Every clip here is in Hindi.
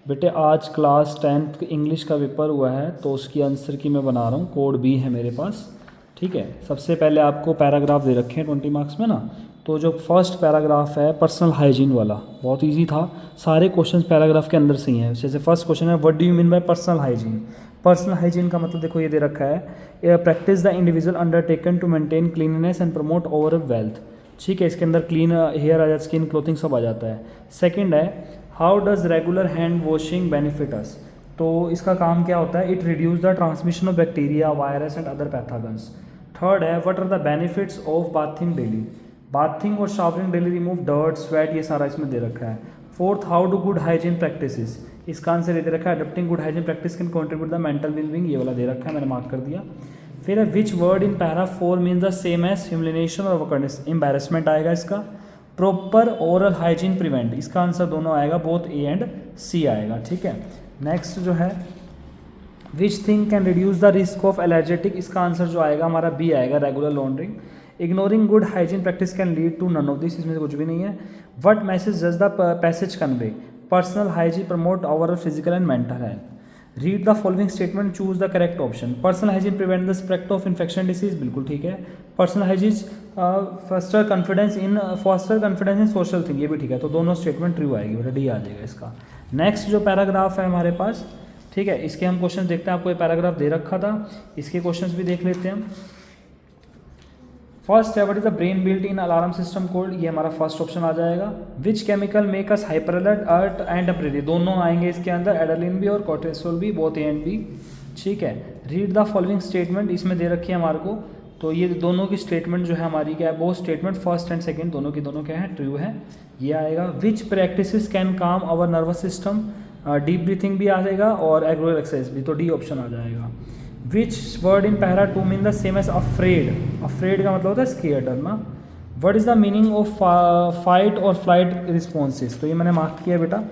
बेटे आज क्लास 10th इंग्लिश का पेपर हुआ है तो उसकी आंसर की मैं बना रहा हूँ। कोड बी है मेरे पास। ठीक है, सबसे पहले आपको पैराग्राफ दे रखे हैं 20 मार्क्स में ना। तो जो फर्स्ट पैराग्राफ है पर्सनल हाइजीन वाला, बहुत इजी था। सारे क्वेश्चंस पैराग्राफ के अंदर से ही हैं। जैसे फर्स्ट क्वेश्चन है, what do you mean by personal hygiene. Personal hygiene का मतलब देखो ये दे रखा है, practice the individual undertaken to maintain cleanliness and promote overall wealth. ठीक है, इसके अंदर क्लीन हेयर आ जाता, स्किन, क्लोथिंग सब आ जाता है। सेकंड है, how does regular hand washing benefit us. तो इसका काम क्या होता है, it reduce the transmission of bacteria, virus and other pathogens. Third है, what are the benefits of bathing daily. Bathing और showering daily remove dirt, sweat, ये सारा इसमें दे रखा है। Fourth, how do good hygiene practices. इसका आंसर ये दे रखा है, adopting good hygiene practice can contribute the mental wellbeing, ये वाला दे रखा है, मैंने मार्क कर दिया। फिर है, which word in para 4 means the same as humiliation और अवकर्नेस। एम्बैरेसमेंट आएगा इसका। प्रॉपर ओरल हाइजीन प्रिवेंट, इसका आंसर दोनों आएगा, बोथ ए एंड सी आएगा। ठीक है, नेक्स्ट जो है, which thing can reduce the risk of allergetic. इसका आंसर जो आएगा हमारा बी आएगा, regular laundering. Ignoring good hygiene practice can lead to none of this, इसमें से कुछ भी नहीं है। What message does the passage convey. Personal hygiene promote overall physical and mental health. Read the following statement, choose the correct option. Personal hygiene prevent the spread of infection disease, बिल्कुल ठीक है। Personal hygiene foster confidence in social thing, ये भी ठीक है। तो दोनों स्टेटमेंट ट्रू आएगी, बेटा डी आ जाएगा इसका। नेक्स्ट जो पैराग्राफ है हमारे पास, ठीक है, इसके हम क्वेश्चन देखते हैं। आपको ये पैराग्राफ दे रखा था, इसके क्वेश्चंस भी देख लेते हैं हम। फर्स्ट है, what is the brain built in alarm system code, ये हमारा फर्स्ट ऑप्शन आ जाएगा। Which chemical make us hyper alert and अप्रेरी, दोनों आएंगे इसके अंदर, एड्रेनलिन भी और कोर्टिसोल भी, बोथ ए एंड बी। ठीक है, रीड द फॉलोइंग स्टेटमेंट, इसमें दे रखी है हमारे को। तो ये दोनों की स्टेटमेंट जो है हमारी क्या है, वो स्टेटमेंट फर्स्ट एंड सेकंड दोनों की दोनों क्या है, ट्रू है, ये आएगा। Which practices can calm our nervous system, deep breathing भी आ जाएगा और एग्रोल एक्सरसाइज भी, तो डी ऑप्शन आ जाएगा। Which word in para 2 mean the same as afraid. Afraid का मतलब होता है स्केयर, डरना। What is the meaning of fight और फ्लाइट रिस्पॉन्सेज, तो ये मैंने मार्क किया बेटा,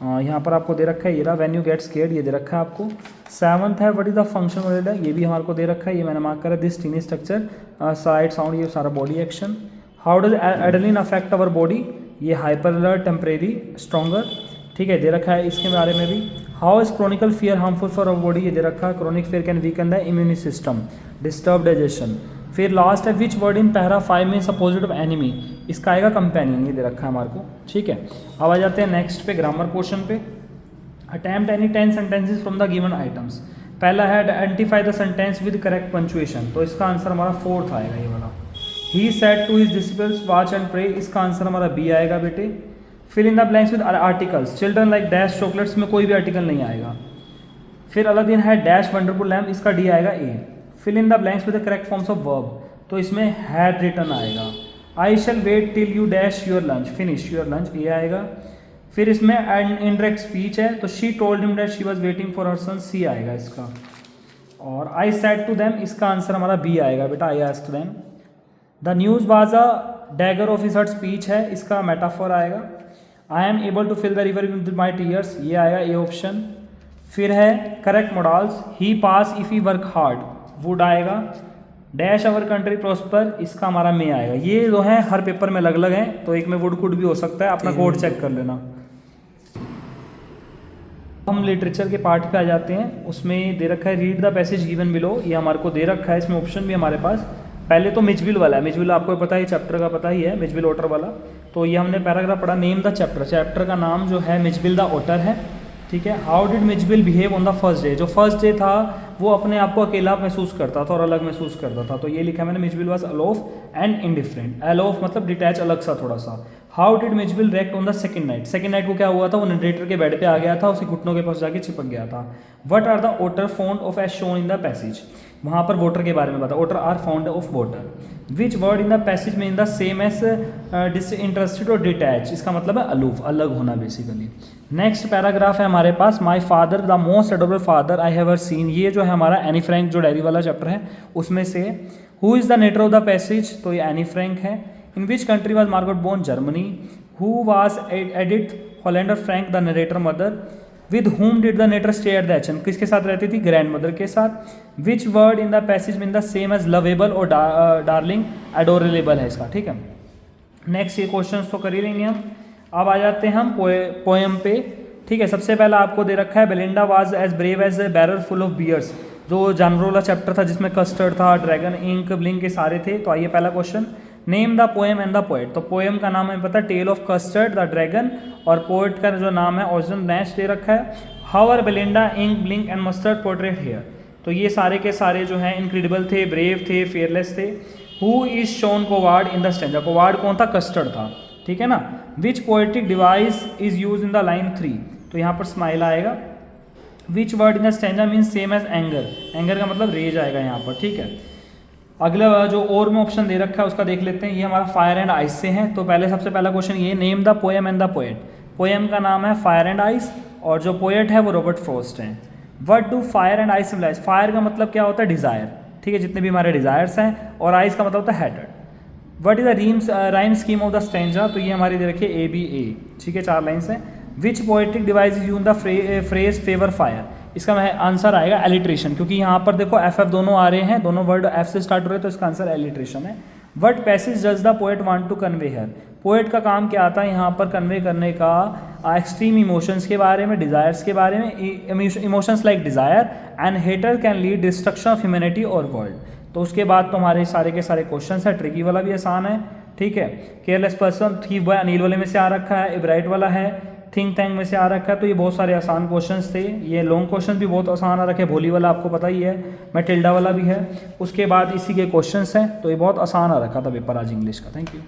यहाँ पर आपको दे रखा है, ये रहा, व्हेन यू गेट स्केयर्ड, ये दे रखा है आपको। सेवंथ है, what is the function of, ये भी हमारे को दे रखा है, ये मैंने मार्क करा। This tiny structure, side, sound, ये सारा body action. How does adrenaline affect our body, ये हाइपर अलर्ट, टेम्परेरी, स्ट्रॉन्गर, ठीक है, दे रखा है इसके बारे में भी। How is chronical fear harmful for our body, ये दे रखा है, chronic fear can weaken the immune system, disturb digestion. फिर लास्ट है, which word in para 5 means opposite of enemy, इसका आएगा कंपेनियन, ये दे रखा है हमारे को। ठीक है, अब आ जाते हैं नेक्स्ट पे, ग्रामर पोर्शन पे। Attempt any 10 sentences from the given items. पहला है, identify the sentence with correct punctuation, तो इसका आंसर हमारा फोर्थ आएगा, ये वाला। He said to his disciples watch and pray, इसका आंसर हमारा बी आएगा बेटे। Fill in the blanks with articles, children like dash chocolates में कोई भी आर्टिकल नहीं आएगा। फिर अलादीन है डैश वंडरफुल लैम्प, इसका डी आएगा ए। Fill in the blanks with the correct forms of verb, तो इसमें हैड रिटन आएगा। I shall wait till you dash your lunch, finish your lunch, A आएगा। फिर इसमें इनडायरेक्ट स्पीच है, तो she told him that she was waiting for her son, C आएगा इसका। और आई सेड टू देम, इसका आंसर हमारा बी आएगा बेटा, I asked them. The news was a dagger of his heart, speech है, इसका मेटाफोर आएगा। I am able to fill the river with my tears, ये आएगा ए ऑप्शन। फिर है correct modals, he pass if he work hard, would आएगा। डैश अवर कंट्री प्रॉस्पर, इसका हमारा मे आएगा। ये जो है हर पेपर में अलग अलग हैं, तो एक में वुड कुड भी हो सकता है, अपना कोड चेक कर लेना। हम लिटरेचर के पार्ट पे आ जाते हैं, उसमें दे रखा है read the passage given below, ये हमारे को दे रखा है, इसमें ऑप्शन भी हमारे पास। पहले तो मिचविल वाला है, मिचविल आपको पता है, चैप्टर का पता ही है, मिचविल ओटर वाला। तो ये हमने पैराग्राफ पढ़ा, नेम द चैप्टर, चैप्टर का नाम जो है मिचविल द ओटर है। ठीक है, how did Mijbil behave on the first day, जो फर्स्ट डे था वो अपने आप को अकेला महसूस करता था और अलग महसूस करता था, तो ये लिखा है मैंने, Mijbil was aloof and indifferent. Aloof मतलब डिटैच, अलग सा थोड़ा सा। How did Mijbil react on the second night, second night को क्या हुआ था, वो नरेटर के बेड पे आ गया था, उसके घुटनों के पास जाके चिपक गया था। What are the otter found of as shown in the passage, वहाँ पर वोटर के बारे में बता, voter are found of voter. Which word in the passage में in the same as disinterested और डिटैच, इसका मतलब है अलूफ, अलग होना बेसिकली। नेक्स्ट पैराग्राफ है हमारे पास, my father the most adorable father I have ever seen, ये जो है हमारा एनी फ्रैंक जो डायरी वाला चैप्टर है उसमें से। Who is the narrator of the passage, तो ये एनी फ्रैंक है। In which country was Margaret born, Germany. Who was Edith Hollander Frank the narrator mother. With whom did the narrator stay at the Aachen, किसके साथ रहती थी, ग्रैंड मदर के साथ। Which word in the passage mean the same as lovable और डार्लिंग, एडोरेबल है इसका। ठीक है, नेक्स्ट ये क्वेश्चन तो कर ही लेंगे हम। अब आ जाते हैं हम पोएम पे। ठीक है, सबसे पहला आपको दे रखा है Belinda was as brave as a barrel full of bears, जो जानवरों वाला चैप्टर था जिसमें कस्टर्ड था, ड्रैगन, इंक, ब्लिंक के सारे थे। तो आइए पहला question, name the poem and the poet. तो पोएम का नाम हमें पता है tale of custard the dragon, और पोएट का जो नाम है ओरिजिनल नैश दे रखा है। How are Belinda, Ink, Blink and Mustard portrayed here. तो ये सारे के सारे जो हैं इनक्रेडिबल थे, ब्रेव थे, फेयरलेस थे। Who is shown coward in the stanza, coward कौन था, कस्टर्ड था, ठीक है ना। Which poetic device is use in the line 3, तो यहाँ पर स्माइल आएगा। Which word in the stanza mean same as anger, anger का मतलब रेज आएगा यहाँ पर, ठीक है। अगला जो और में ऑप्शन दे रखा है उसका देख लेते हैं, ये हमारा फायर एंड आइस से है। तो पहले सबसे पहला क्वेश्चन ये, name the poem and the poet. Poem का नाम है फायर एंड आइस, और जो पोएट है वो रॉबर्ट फ्रॉस्ट हैं। What do fire and ice symbolize, fire का मतलब क्या होता है, डिज़ायर, ठीक है, जितने भी हमारे डिज़ायर्स हैं, और आइस का मतलब होता है hatted. What is the rhyme scheme of the stanza, तो ये हमारी दे रखिए ABA, ठीक है, 4 लाइन्स हैं। Which poetic device is use the phrase favour fire, इसका आंसर आएगा एलिट्रेशन, क्योंकि यहाँ पर देखो FF दोनों आ रहे हैं, दोनों वर्ड F से स्टार्ट हो रहे हैं, तो इसका आंसर एलिट्रेशन है। What passage does the poet want to convey here, poet का काम क्या आता है यहाँ पर कन्वे करने का, एक्सट्रीम इमोशंस के बारे में, डिज़ायर्स के बारे में, emotions like desire and hatred can lead destruction of humanity और वर्ल्ड। तो उसके बाद तो हमारे सारे के सारे क्वेश्चंस है, ट्रिकी वाला भी आसान है, ठीक है। Careless person, thief boy Anil वाले में से आ रखा है, इब्राइट वाला है, थिंक टैंक में से आ रखा है। तो ये बहुत सारे आसान क्वेश्चंस थे, ये लॉन्ग क्वेश्चन भी बहुत आसान आ रखे, भोली वाला आपको पता ही है, मैटिल्डा वाला भी है। उसके बाद इसी के क्वेश्चंस हैं, तो ये बहुत आसान आ रखा था पेपर आज इंग्लिश का। Thank you.